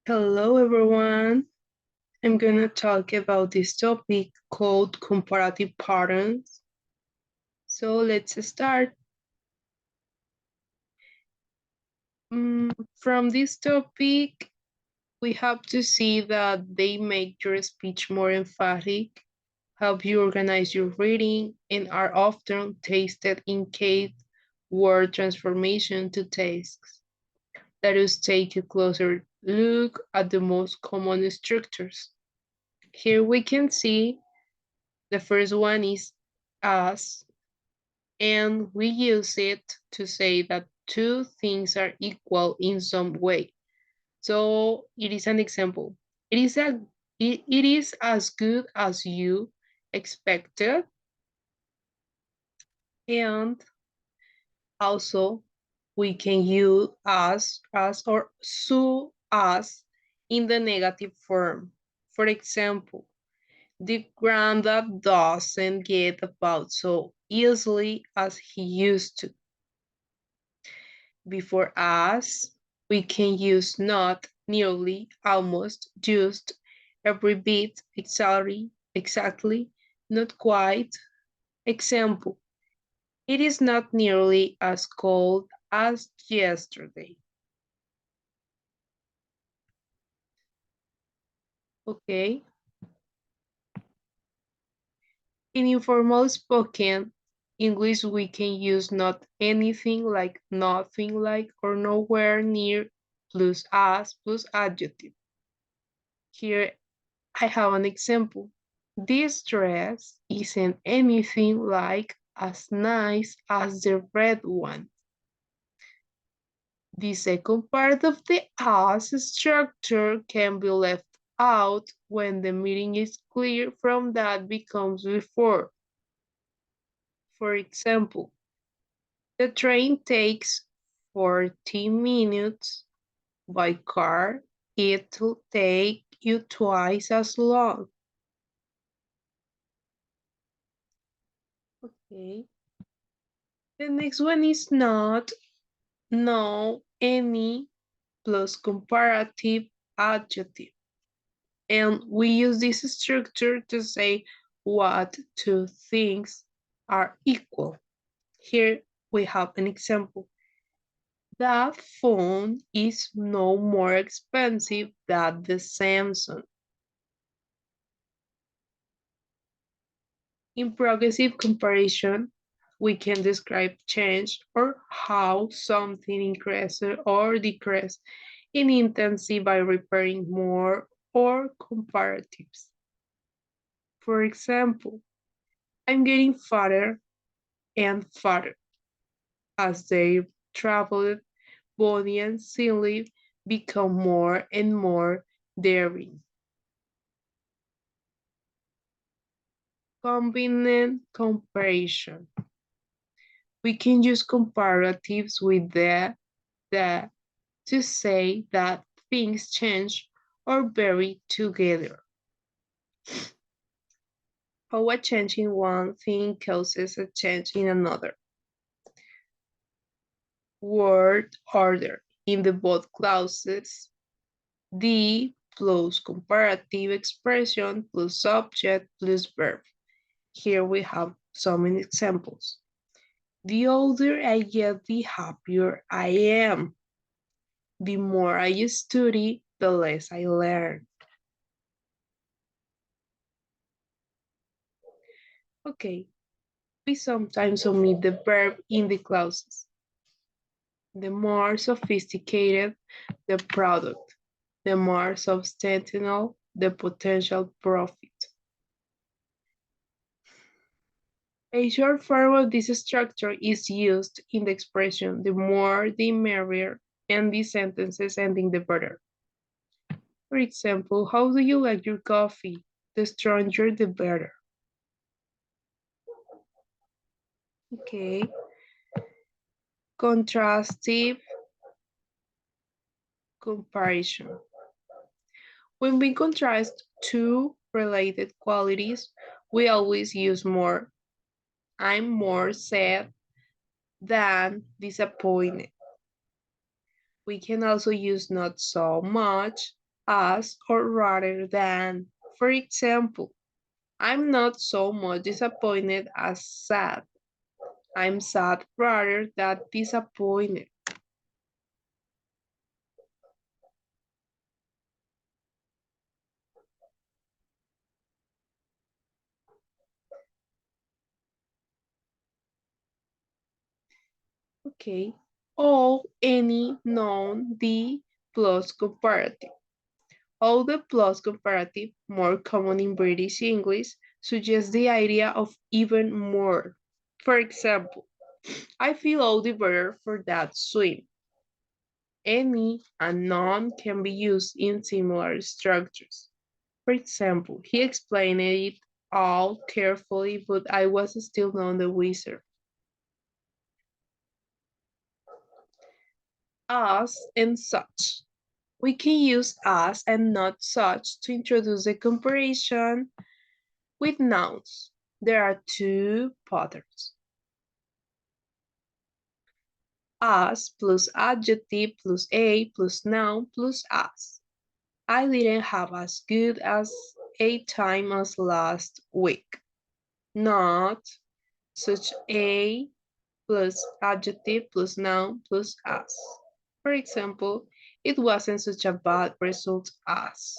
Hello, everyone. I'm going to talk about this topic called comparative patterns. So let's start. From this topic, we have to see that they make your speech more emphatic, help you organize your reading, and are often tested in case word transformation to tasks. Let us take a closer look at the most common structures. Here we can see the first one is as, and we use it to say that two things are equal in some way. So it is an example. It is as good as you expected, and also we can use as or so as in the negative form. For example, the granddad doesn't get about so easily as he used to. Before us, we can use not, nearly, almost, just, every bit, exactly, not quite. Example, it is not nearly as cold as yesterday. Okay. In informal spoken English, we can use not anything like, nothing like, or nowhere near plus as plus adjective. Here I have an example. This dress isn't anything like as nice as the red one. The second part of the as structure can be left out when the meaning is clear from that becomes before. For example, the train takes 40 minutes. By car, it'll take you twice as long. Okay. The next one is not, no, any plus comparative adjective. And we use this structure to say what two things are equal. Here we have an example. That phone is no more expensive than the Samsung. In progressive comparison, we can describe change or how something increases or decreases in intensity by referring more or comparatives. For example, I'm getting fatter and fatter as their traveled body and sleep become more and more daring. Convenient comparison. We can use comparatives with the to say that things change or vary together. How a change in one thing causes a change in another. Word order in the both clauses. The plus comparative expression plus subject plus verb. Here we have some examples. The older I get, the happier I am. The more I study, the less I learn. Okay, we sometimes omit the verb in the clauses. The more sophisticated the product, the more substantial the potential profit. A short form of this structure is used in the expression the more the merrier and the sentences ending the better. For example, how do you like your coffee? The stronger the better. Okay. Contrastive comparison. When we contrast two related qualities, we always use more. I'm more sad than disappointed. We can also use not so much as or rather than. For example, I'm not so much disappointed as sad. I'm sad rather than disappointed. Okay. All, any, none, the plus comparative. All the plus comparative, more common in British English, suggests the idea of even more. For example, I feel all the better for that swim. Any and none can be used in similar structures. For example, he explained it all carefully, but I was still not the wizard. As and such. We can use as and not such to introduce a comparison with nouns. There are two patterns. As plus adjective plus a plus noun plus as. I didn't have as good as a time as last week. Not such a plus adjective plus noun plus as. For example, it wasn't such a bad result as.